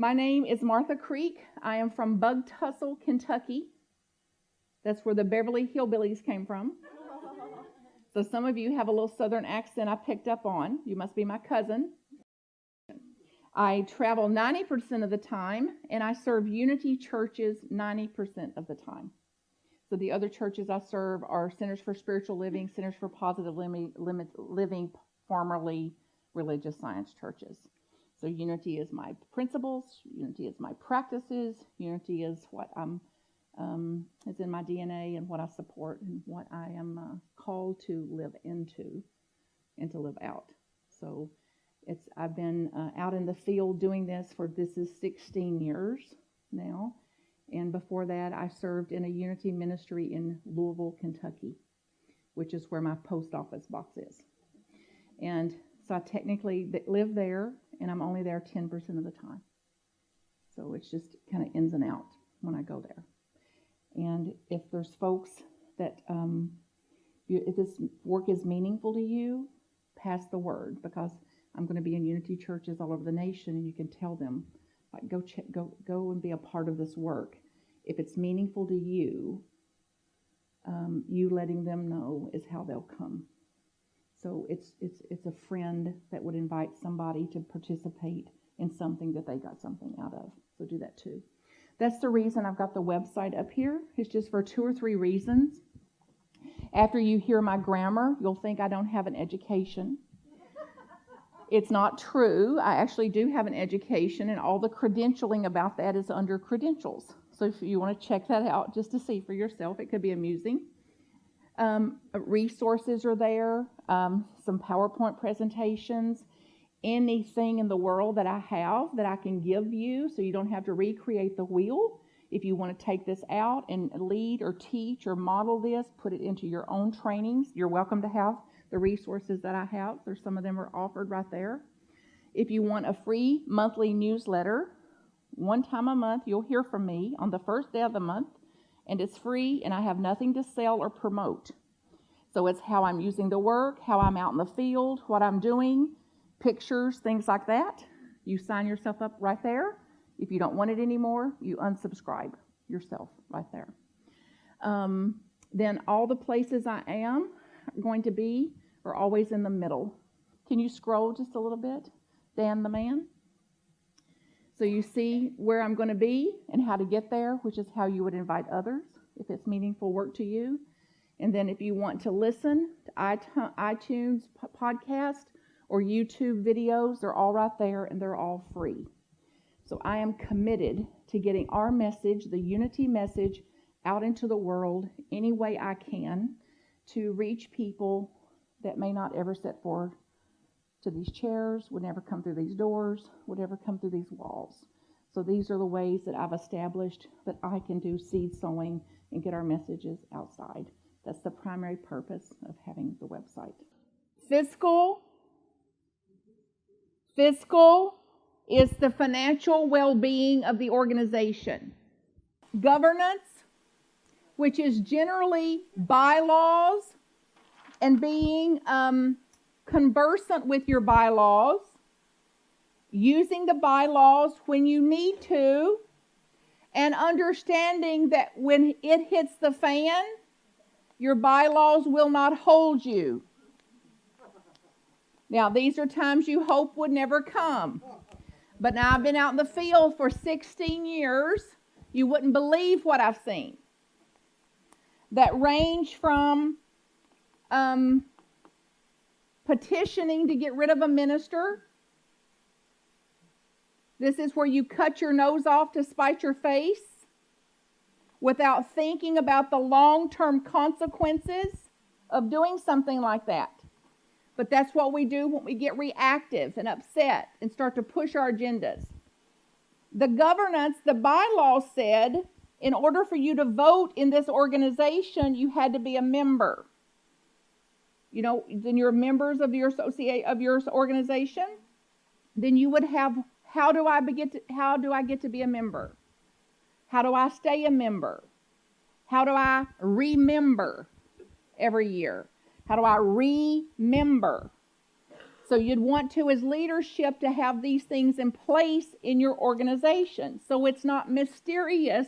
My name is Martha Creek. I am from Bug Tussle, Kentucky. That's where the Beverly Hillbillies came from. So some of you have a little southern accent I picked up on. You must be my cousin. I travel 90% of the time, and I serve Unity churches 90% of the time. So the other churches I serve are Centers for Spiritual Living, Centers for Positive Living, formerly religious science churches. So Unity is my principles, Unity is my practices, Unity is what is in my DNA and what I support and what I am called to live into and to live out. So I've been out in the field doing this this is 16 years now. And before that, I served in a Unity ministry in Louisville, Kentucky, which is where my post office box is. And so I technically live there, and I'm only there 10% of the time. So it's just kind of ins and out when I go there. And if there's folks that, if this work is meaningful to you, pass the word, because I'm going to be in Unity churches all over the nation, and you can tell them, like, go and be a part of this work. If it's meaningful to you, you letting them know is how they'll come. So it's a friend that would invite somebody to participate in something that they got something out of. So do that too. That's the reason I've got the website up here. It's just for 2 or 3 reasons. After you hear my grammar, you'll think I don't have an education. It's not true. I actually do have an education, and all the credentialing about that is under credentials. So if you want to check that out just to see for yourself, it could be amusing. Resources are there, some PowerPoint presentations, anything in the world that I have that I can give you so you don't have to recreate the wheel. If you want to take this out and lead or teach or model this, put it into your own trainings, you're welcome to have the resources that I have. There's some of them are offered right there. If you want a free monthly newsletter, 1 time a month, you'll hear from me on the first day of the month, and it's free, and I have nothing to sell or promote. So it's how I'm using the work, how I'm out in the field, what I'm doing, pictures, things like that. You sign yourself up right there. If you don't want it anymore, you unsubscribe yourself right there. Then all the places I am going to be are always in the middle. Can you scroll just a little bit? Dan the man. So you see where I'm going to be and how to get there, which is how you would invite others if it's meaningful work to you. And then if you want to listen to iTunes podcast or YouTube videos, they're all right there and they're all free. So I am committed to getting our message, the Unity message, out into the world any way I can to reach people that may not ever step forward to these chairs, would never come through these doors, would ever come through these walls. So these are the ways that I've established that I can do seed sowing and get our messages outside. That's the primary purpose of having the website. Fiscal is the financial well-being of the organization. Governance, which is generally bylaws and being conversant with your bylaws, using the bylaws when you need to, and understanding that when it hits the fan, your bylaws will not hold you. Now, these are times you hope would never come. But now I've been out in the field for 16 years. You wouldn't believe what I've seen. That range from petitioning to get rid of a minister. This is where you cut your nose off to spite your face without thinking about the long-term consequences of doing something like that. But that's what we do when we get reactive and upset and start to push our agendas. The governance, the bylaws said, in order for you to vote in this organization, you had to be a member. You know, then you're members of your organization. Then you would have, how do I get to be a member? How do I stay a member? How do I remember every year? How do I remember? So you'd want to, as leadership, to have these things in place in your organization. So it's not mysterious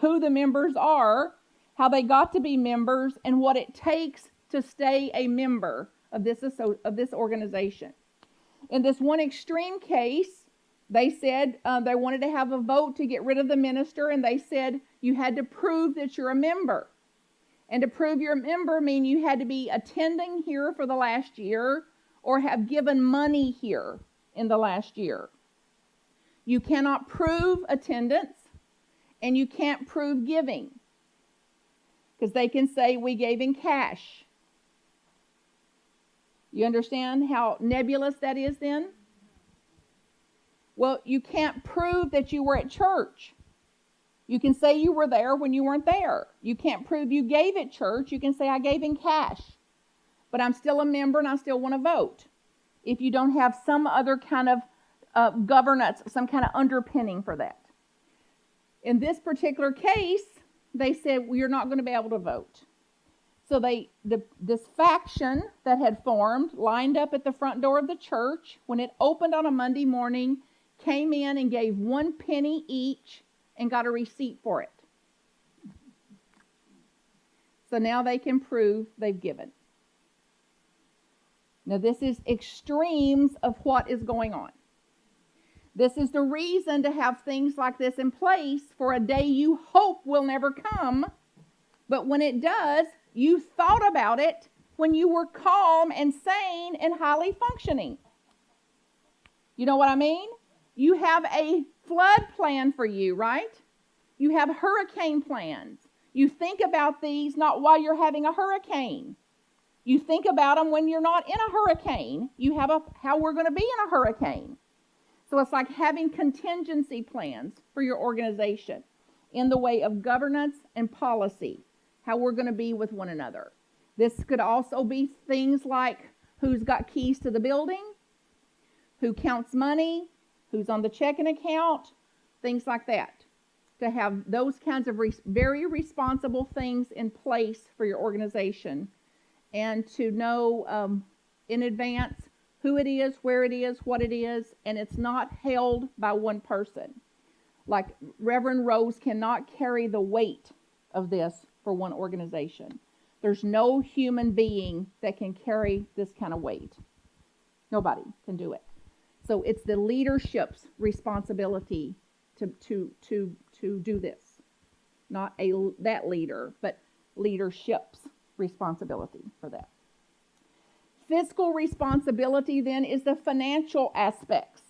who the members are, how they got to be members, and what it takes to stay a member of this organization. In this one extreme case, they said they wanted to have a vote to get rid of the minister, and they said you had to prove that you're a member. And to prove you're a member mean you had to be attending here for the last year or have given money here in the last year. You cannot prove attendance, and you can't prove giving, because they can say we gave in cash. You understand how nebulous that is then? Well, you can't prove that you were at church. You can say you were there when you weren't there. You can't prove you gave at church. You can say I gave in cash, but I'm still a member and I still want to vote. If you don't have some other kind of governance, some kind of underpinning for that. In this particular case, they said, well, you're not going to be able to vote. So this faction that had formed lined up at the front door of the church when it opened on a Monday morning, came in and gave 1 penny each and got a receipt for it. So now they can prove they've given. Now this is extremes of what is going on. This is the reason to have things like this in place for a day you hope will never come. But when it does, you thought about it when you were calm and sane and highly functioning. You know what I mean? You have a flood plan for you, right? You have hurricane plans. You think about these not while you're having a hurricane. You think about them when you're not in a hurricane. You have how we're going to be in a hurricane. So it's like having contingency plans for your organization in the way of governance and policy, how we're going to be with one another. This could also be things like who's got keys to the building, who counts money, who's on the checking account, things like that. To have those kinds of very responsible things in place for your organization, and to know in advance who it is, where it is, what it is, and it's not held by one person. Like Reverend Rose cannot carry the weight of this for one organization. There's no human being that can carry this kind of weight. Nobody can do it. So it's the leadership's responsibility to do this. Not that leader, but leadership's responsibility for that. Fiscal responsibility then is the financial aspects.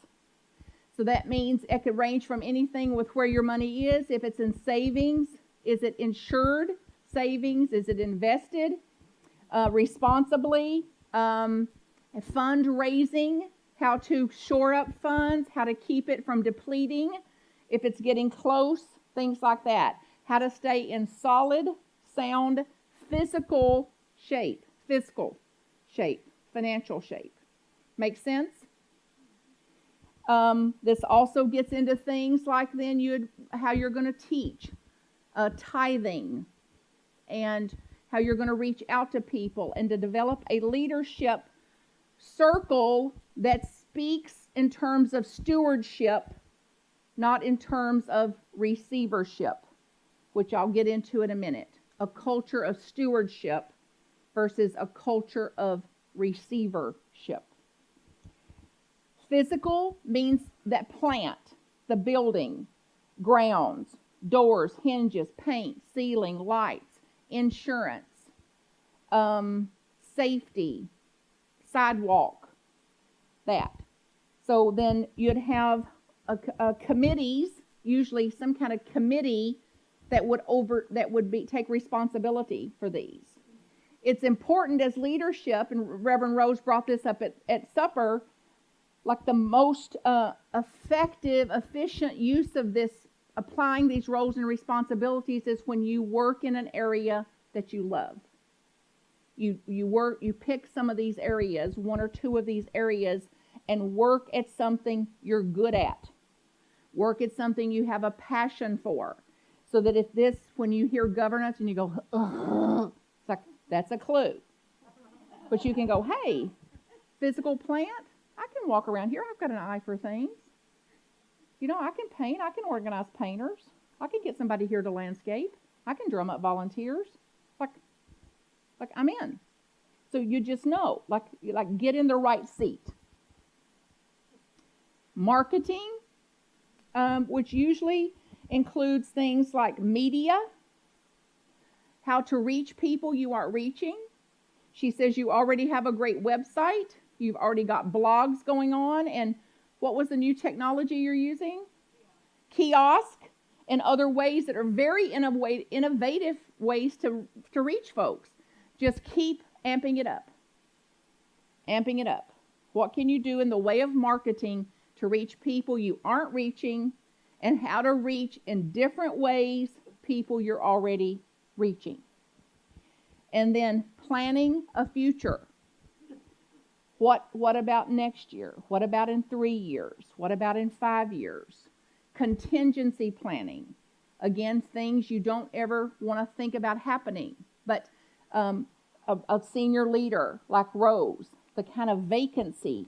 So that means it could range from anything with where your money is. If it's in savings, is it insured savings? Is it invested responsibly? Fundraising, how to shore up funds, how to keep it from depleting if it's getting close, things like that. How to stay in solid, sound, physical shape, financial shape. Make sense? This also gets into things like then how you're going to teach tithing, and how you're going to reach out to people and to develop a leadership circle that speaks in terms of stewardship, not in terms of receivership, which I'll get into in a minute. A culture of stewardship versus a culture of receivership. Physical means that plant, the building, grounds, doors, hinges, paint, ceiling, lights, insurance, safety, sidewalk, that. So then you'd have committees, usually some kind of committee that would take responsibility for these. It's important as leadership, and Reverend Rose brought this up at supper, like the most effective, efficient use of this, applying these roles and responsibilities, is when you work in an area that you love. You pick some of these areas, one or two of these areas, and work at something you're good at. Work at something you have a passion for. So that when you hear governance and you go, ugh, it's like, that's a clue. But you can go, hey, Physical plant, I can walk around here. I've got an eye for things. You know, I can paint. I can organize painters. I can get somebody here to landscape. I can drum up volunteers. Like, like I'm in. So you just know, like get in the right seat. Marketing, which usually includes things like media, how to reach people you aren't reaching. She says you already have a great website. You've already got blogs going on. And what was the new technology you're using? Kiosk and other ways that are very innovative ways to reach folks. Just keep amping it up. Amping it up. What can you do in the way of marketing to reach people you aren't reaching, and how to reach in different ways people you're already reaching? And then planning a future. What about next year? What about in 3 years? What about in 5 years? Contingency planning. Again, things you don't ever want to think about happening. But a senior leader like Rose, the kind of vacancy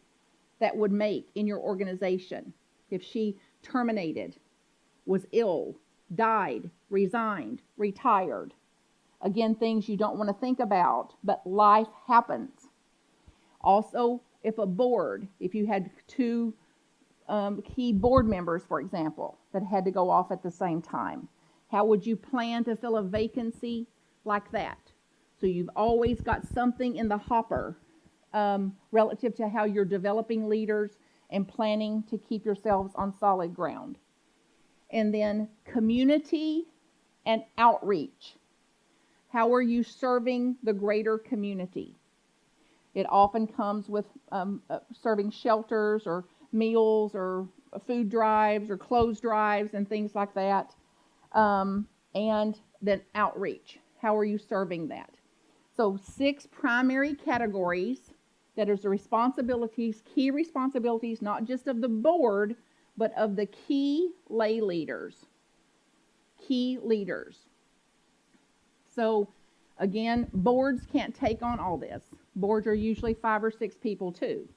that would make in your organization if she terminated, was ill, died, resigned, retired. Again, things you don't want to think about, but life happens. Also, if you had 2 key board members, for example, that had to go off at the same time, how would you plan to fill a vacancy like that? So you've always got something in the hopper relative to how you're developing leaders and planning to keep yourselves on solid ground. And then community and outreach. How are you serving the greater community? It often comes with serving shelters or meals or food drives or clothes drives and things like that. And then outreach. How are you serving that? So 6 primary categories that is the responsibilities, key responsibilities, not just of the board, but of the key lay leaders. Key leaders. So again, boards can't take on all this. Boards are usually 5 or 6 people too.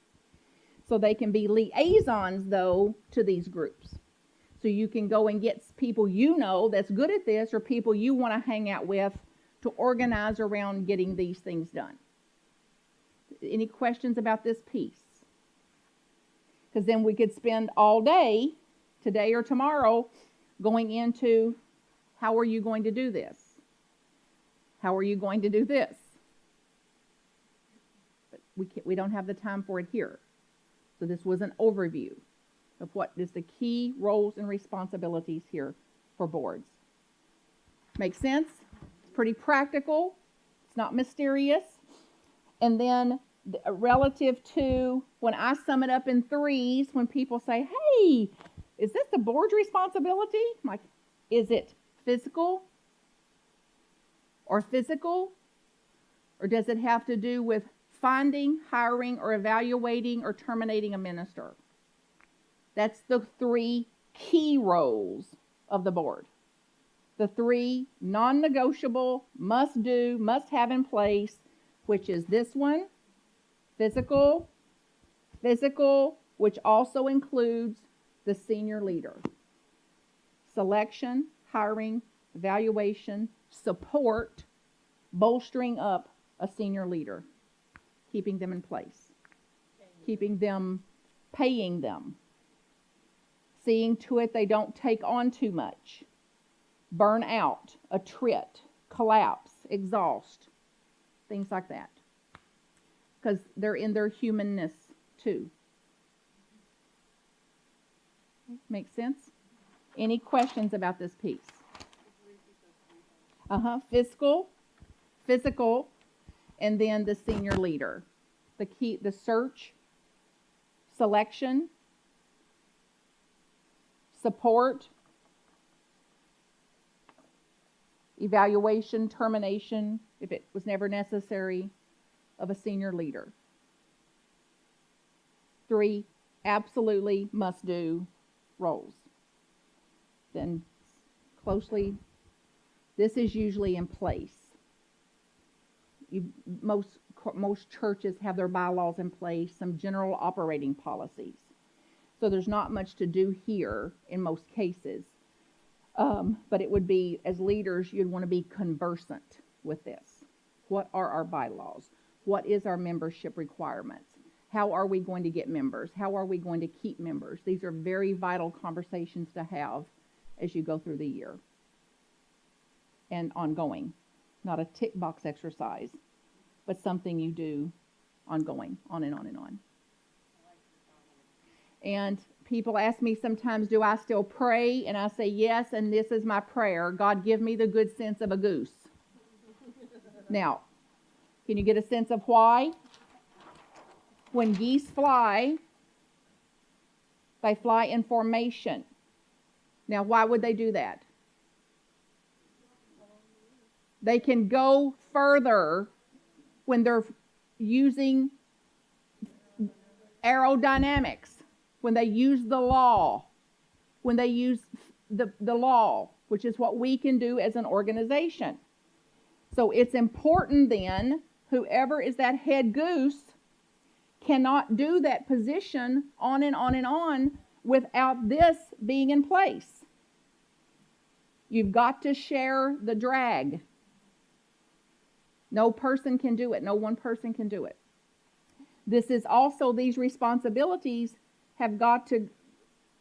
So they can be liaisons, though, to these groups. So you can go and get people you know that's good at this, or people you want to hang out with to organize around getting these things done. Any questions about this piece? Because then we could spend all day, today or tomorrow, going into how are you going to do this? How are you going to do this? But we don't have the time for it here. So this was an overview of what is the key roles and responsibilities here for boards. Make sense? It's pretty practical. It's not mysterious. And then relative to when I sum it up in 3s, when people say, hey, is this the board's responsibility? I'm like, is it physical? Or physical? Or does it have to do with finding, hiring, or evaluating, or terminating a minister? That's the 3 key roles of the board. The 3 non-negotiable, must-do, must-have in place, which is this one, physical, which also includes the senior leader. Selection, hiring, evaluation, support, bolstering up a senior leader, keeping them in place, keeping them, paying them, seeing to it they don't take on too much, burn out, attrit, collapse, exhaust, things like that. Because they're in their humanness too. Make sense? Any questions about this piece? Physical, and then the senior leader. The search, selection, support, evaluation, termination, if it was never necessary, of a senior leader. 3 absolutely must-do roles. Then this is usually in place. Most most churches have their bylaws in place, some general operating policies. So there's not much to do here in most cases. But it would be, as leaders, you'd want to be conversant with this. What are our bylaws? What is our membership requirements? How are we going to get members? How are we going to keep members? These are very vital conversations to have as you go through the year. And ongoing. Not a tick box exercise, but something you do ongoing, on and on and on. And people ask me sometimes, do I still pray? And I say yes, and this is my prayer. God, give me the good sense of a goose. Now, can you get a sense of why? When geese fly, they fly in formation. Now, why would they do that? They can go further when they're using aerodynamics, when they use the law, when they use the law, which is what we can do as an organization. So it's important then, whoever is that head goose cannot do that position on and on and on without this being in place. You've got to share the drag. No person can do it. No one person can do it. This is also, these responsibilities have got to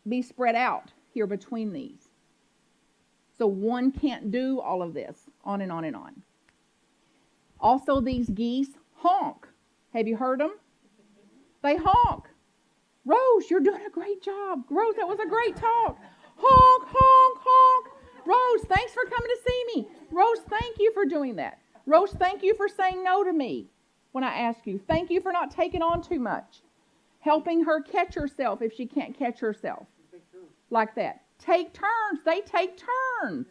be spread out here between these. So one can't do all of this, on and on and on. Also, these geese honk. Have you heard them? They honk. Rose, you're doing a great job. Rose, that was a great talk. Honk, honk, honk. Rose, thanks for coming to see me. Rose, thank you for doing that. Rose, thank you for saying no to me when I ask you. Thank you for not taking on too much. Helping her catch herself if she can't catch herself. Like that. Take turns. They take turns.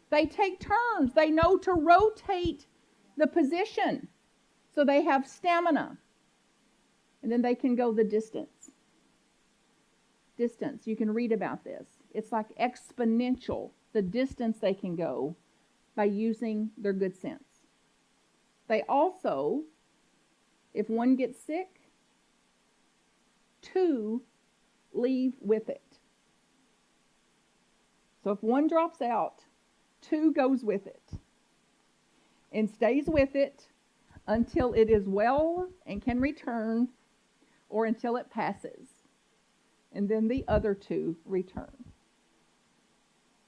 They take turns. They know to rotate the position. So they have stamina. And then they can go the distance. Distance. You can read about this. It's like exponential, the distance they can go by using their good sense. They also, if one gets sick, two leave with it. So if one drops out, two goes with it and stays with it until it is well and can return, or until it passes. And then the other two return.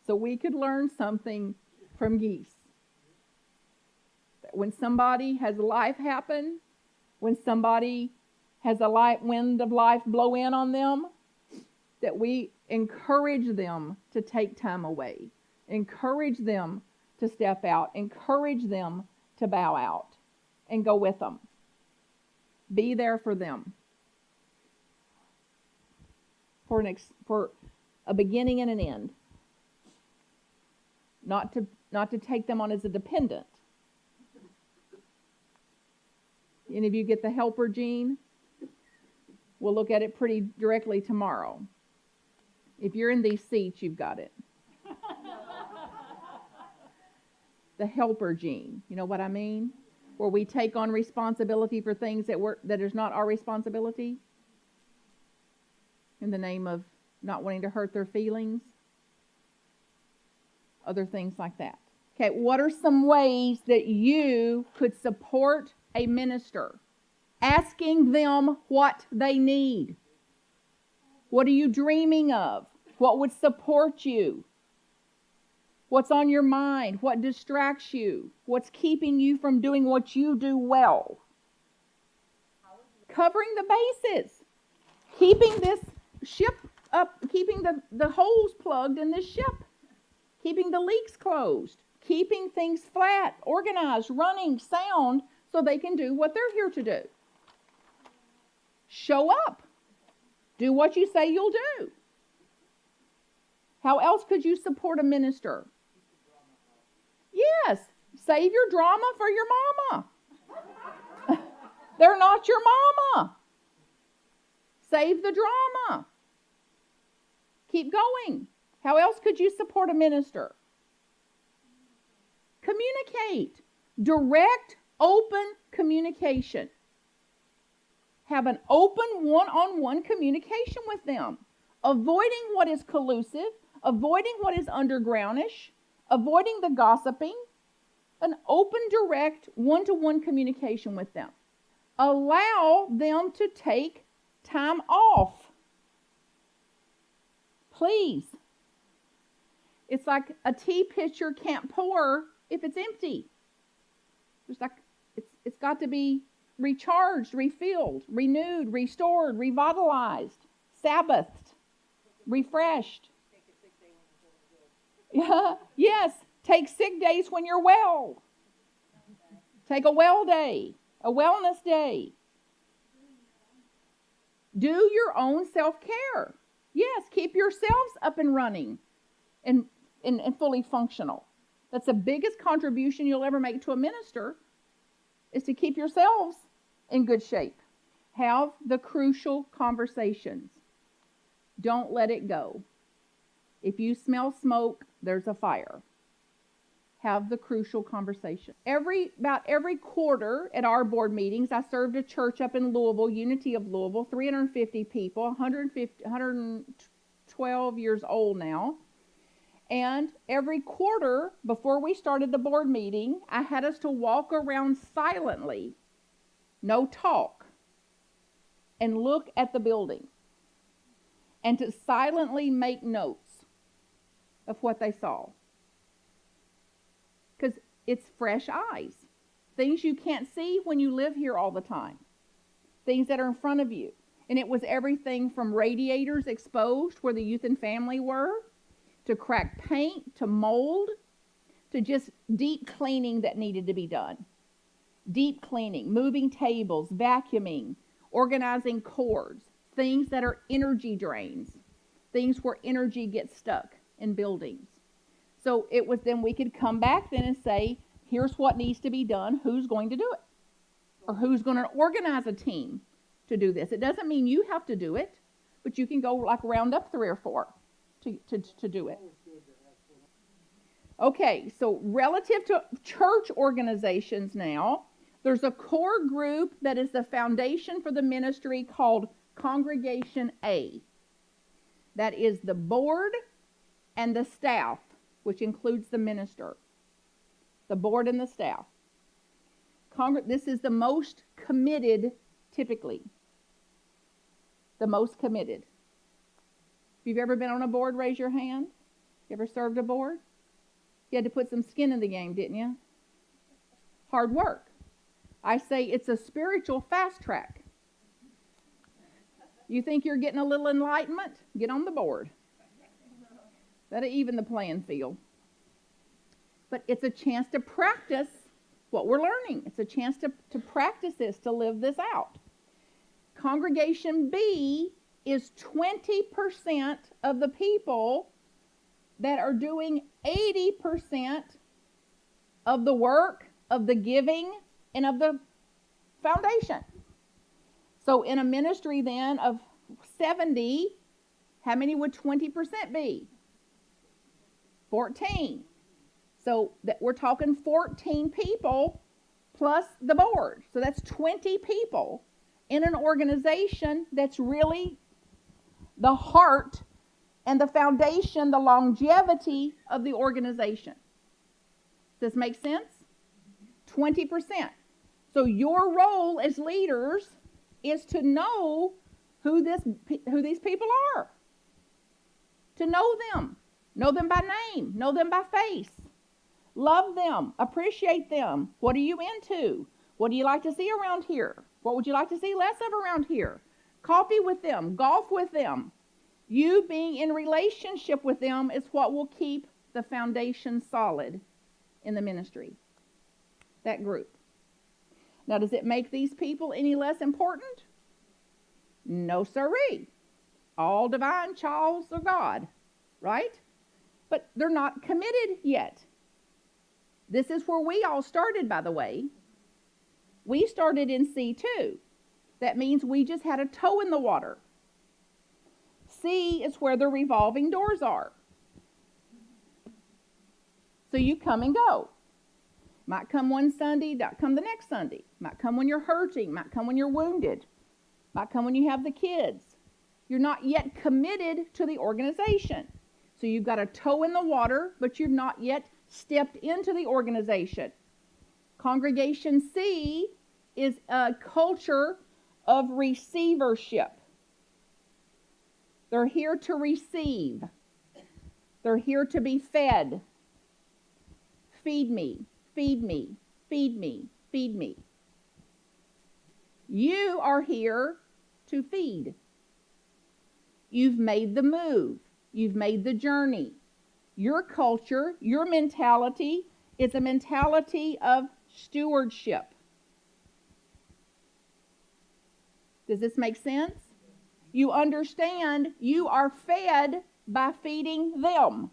So we could learn something from geese. When somebody has life happen, when somebody has a wind of life blow in on them, that we encourage them to take time away, encourage them to step out, encourage them to bow out and go with them. Be there for them. For a beginning and an end. Not to take them on as a dependent. Any of you get the helper gene? We'll look at it pretty directly tomorrow. If you're in these seats, you've got it. The helper gene. You know what I mean? Where we take on responsibility for things that is not our responsibility. In the name of not wanting to hurt their feelings. Other things like that. Okay, what are some ways that you could support a minister? Asking them what they need. What are you dreaming of? What would support you? What's on your mind? What distracts you? What's keeping you from doing what you do well? Covering the bases. Keeping this ship up, keeping the holes plugged in this ship. Keeping the leaks closed. Keeping things flat, organized, running, sound, so they can do what they're here to do. Show up. Do what you say you'll do. How else could you support a minister? Yes. Save your drama for your mama. They're not your mama. Save the drama. Keep going. How else could you support a minister? Communicate. Direct open communication. Have an open one-on-one communication with them. Avoiding what is collusive, avoiding what is undergroundish, avoiding the gossiping. An open, direct, one-to-one communication with them. Allow them to take time off. Please. It's like a tea pitcher can't pour if it's empty. It's got to be recharged, refilled, renewed, restored, revitalized, Sabbathed, refreshed. Yeah, yes, take sick days when you're well. Take a well day, a wellness day. Do your own self-care. Yes, keep yourselves up and running and fully functional. That's the biggest contribution you'll ever make to a minister, is to keep yourselves in good shape. Have the crucial conversations. Don't let it go. If you smell smoke, there's a fire. Have the crucial conversation. About every quarter at our board meetings, I served a church up in Louisville, Unity of Louisville, 350 people, 112 years old now. And every quarter, before we started the board meeting, I had us to walk around silently, no talk, and look at the building, and to silently make notes of what they saw. Because it's fresh eyes. Things you can't see when you live here all the time. Things that are in front of you. And it was everything from radiators exposed where the youth and family were, to cracked paint, to mold, to just deep cleaning that needed to be done. Deep cleaning, moving tables, vacuuming, organizing cords, things that are energy drains, things where energy gets stuck in buildings. So it was then we could come back then and say, here's what needs to be done, who's going to do it? Or who's going to organize a team to do this? It doesn't mean you have to do it, but you can go like round up 3 or 4 to do it. Okay, so relative to church organizations now, there's a core group that is the foundation for the ministry called Congregation A. That is the board and the staff, which includes the minister. The board and the staff. This is the most committed, typically. The most committed. If you've ever been on a board, raise your hand. You ever served a board? You had to put some skin in the game, didn't you? Hard work. I say it's a spiritual fast track. You think you're getting a little enlightenment? Get on the board. That'll even the playing field. But it's a chance to practice what we're learning. It's a chance to practice this, to live this out. Congregation B is 20% of the people that are doing 80% of the work, of the giving, and of the foundation. So in a ministry then of 70, how many would 20% be? 14. So we're talking 14 people plus the board. So that's 20 people in an organization that's really the heart and the foundation, the longevity of the organization. Does this make sense? 20%. So your role as leaders is to know who these people are. To know them. Know them by name. Know them by face. Love them. Appreciate them. What are you into? What do you like to see around here? What would you like to see less of around here? Coffee with them. Golf with them. You being in relationship with them is what will keep the foundation solid in the ministry. That group. Now, does it make these people any less important? No, sirree. All divine childs of God, right? But they're not committed yet. This is where we all started, by the way. We started in C2. That means we just had a toe in the water. C is where the revolving doors are. So you come and go. Might come one Sunday, not come the next Sunday. Might come when you're hurting, might come when you're wounded, might come when you have the kids. You're not yet committed to the organization. So you've got a toe in the water, but you've not yet stepped into the organization. Congregation C is a culture of receivership. They're here to receive. They're here to be fed. Feed me, feed me, feed me, feed me. You are here to feed. You've made the move. You've made the journey. Your culture, your mentality is a mentality of stewardship. Does this make sense? You understand you are fed by feeding them.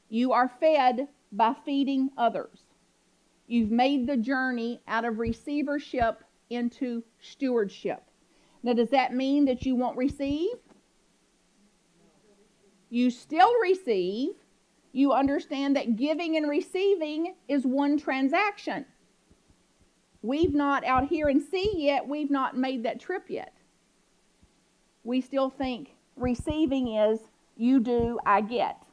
You are fed by feeding others. You've made the journey out of receivership into stewardship. Now, does that mean that you won't receive? You still receive. You understand that giving and receiving is one transaction. We've not, out here in C yet, we've not made that trip yet. We still think receiving is you do, I get.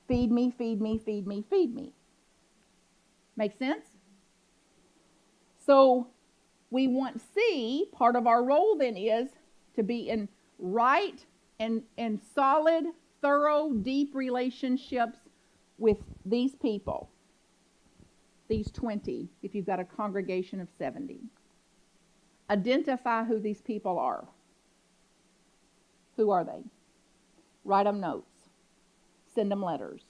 Feed me, feed me, feed me, feed me. Make sense? So we want C, part of our role then is to be in right and solid, thorough, deep relationships with these people. These 20, if you've got a congregation of 70. Identify who these people are. Who are they? Write them notes. Send them letters.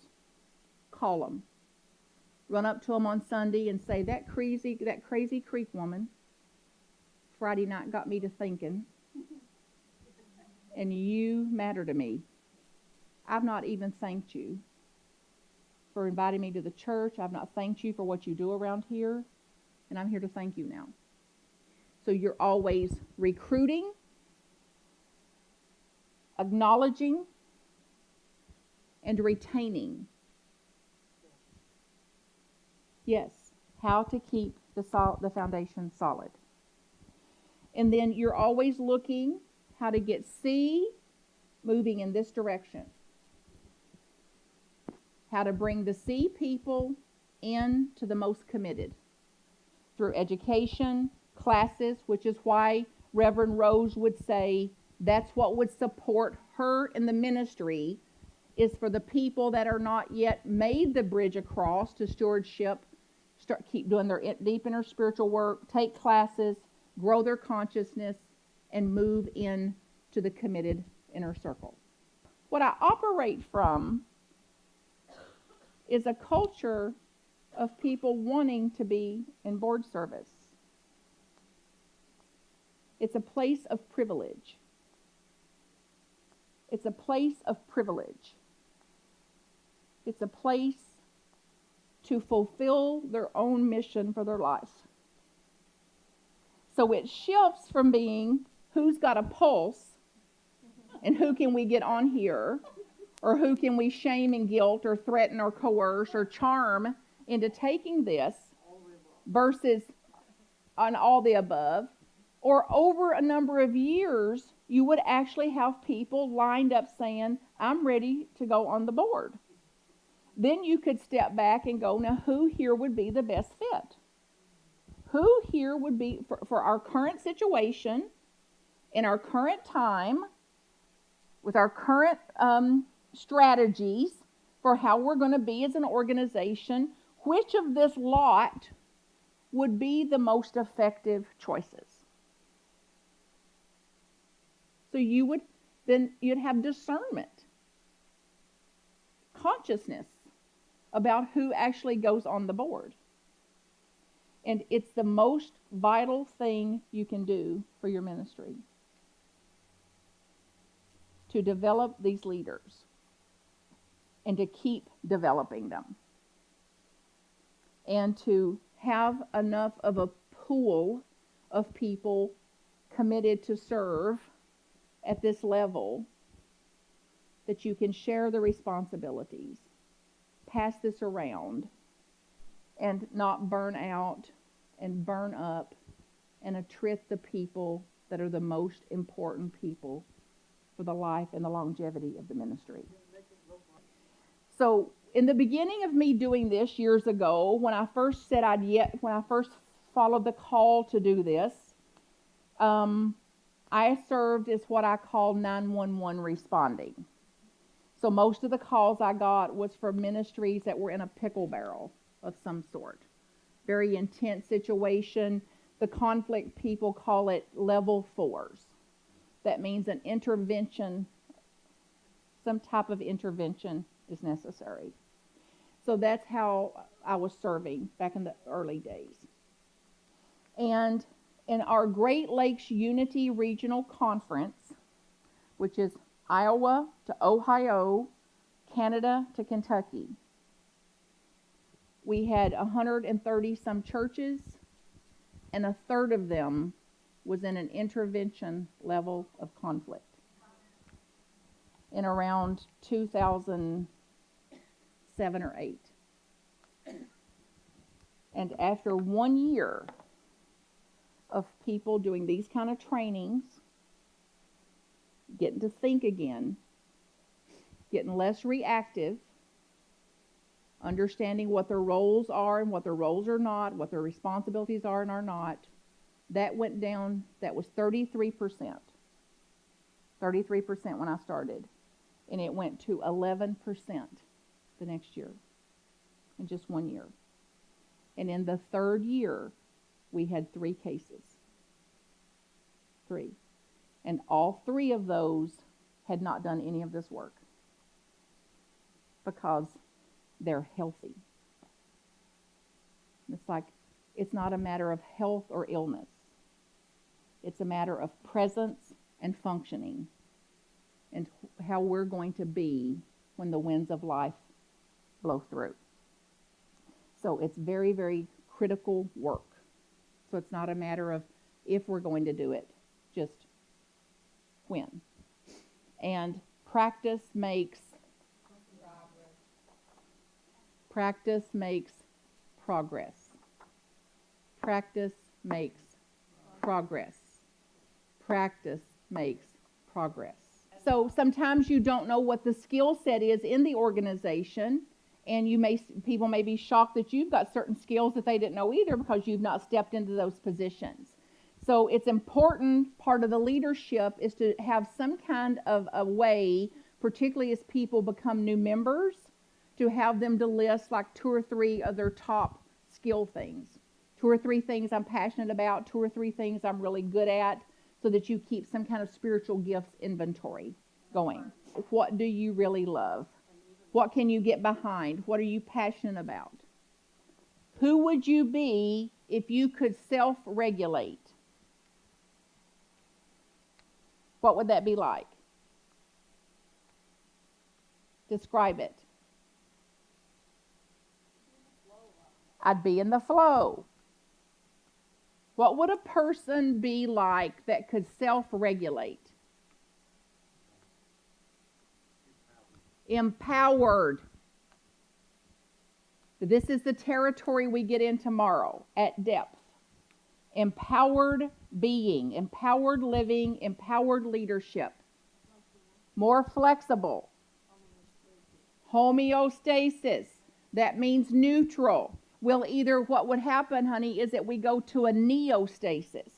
Call them. Run up to them on Sunday and say, that crazy Creek woman Friday night got me to thinking, and you matter to me. I've not even thanked you for inviting me to the church. I've not thanked you for what you do around here, and I'm here to thank you now. So you're always recruiting, acknowledging, and retaining. Yes, how to keep the foundation solid. And then you're always looking how to get C moving in this direction. How to bring the C people in to the most committed. Through education, classes, which is why Reverend Rose would say that's what would support her in the ministry, is for the people that are not yet made the bridge across to stewardship, keep doing their deep inner spiritual work, take classes, grow their consciousness, and move in to the committed inner circle. What I operate from is a culture of people wanting to be in board service. It's a place of privilege. It's a place of privilege. It's a place to fulfill their own mission for their life. So it shifts from being who's got a pulse and who can we get on here, or who can we shame and guilt or threaten or coerce or charm into taking this, versus on all the above. Or over a number of years, you would actually have people lined up saying, I'm ready to go on the board. Then you could step back and go, now who here would be the best fit? Who here would be, for our current situation, in our current time, with our current strategies for how we're going to be as an organization, which of this lot would be the most effective choices? So you'd have discernment, consciousness about who actually goes on the board. And it's the most vital thing you can do for your ministry, to develop these leaders and to keep developing them, and to have enough of a pool of people committed to serve at this level that you can share the responsibilities, pass this around and not burn out and burn up and attrit the people that are the most important people for the life and the longevity of the ministry. So in the beginning of me doing this years ago, when I first said when I first followed the call to do this, I served as what I call 911 responding. So most of the calls I got was for ministries that were in a pickle barrel of some sort. Very intense situation. The conflict people call it level 4s. That means an intervention, some type of intervention is necessary. So that's how I was serving back in the early days. And in our Great Lakes Unity Regional Conference, which is Iowa to Ohio, Canada to Kentucky, we had 130 some churches, and a third of them was in an intervention level of conflict in around 2007 or 8. And after 1 year of people doing these kind of trainings, getting to think again, getting less reactive, understanding what their roles are and what their roles are not, what their responsibilities are and are not, that went down, that was 33%. 33% when I started. And it went to 11% the next year, in just 1 year. And in the third year, we had 3 cases. 3. And all 3 of those had not done any of this work because they're healthy. It's like, it's not a matter of health or illness. It's a matter of presence and functioning and how we're going to be when the winds of life blow through. So it's very, very critical work. So it's not a matter of if we're going to do it, just when. And practice makes progress. Practice makes progress. Practice makes progress. So sometimes you don't know what the skill set is in the organization, and people may be shocked that you've got certain skills that they didn't know either because you've not stepped into those positions. So it's important, part of the leadership is to have some kind of a way, particularly as people become new members, to have them to list like 2 or 3 of their top skill things. 2 or 3 things I'm passionate about, 2 or 3 things I'm really good at, so that you keep some kind of spiritual gifts inventory going. What do you really love? What can you get behind? What are you passionate about? Who would you be if you could self-regulate? What would that be like? Describe it. I'd be in the flow. What would a person be like that could self-regulate? Empowered. This is the territory we get in tomorrow at depth. Empowered being, empowered living, empowered leadership. More flexible. Homeostasis. That means neutral. What would happen, honey, is that we go to a neostasis,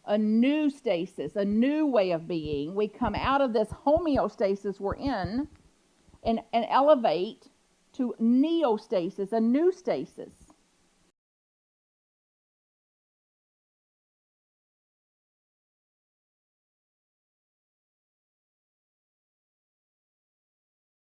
a new stasis, a new way of being. We come out of this homeostasis we're in and elevate to neostasis, a new stasis.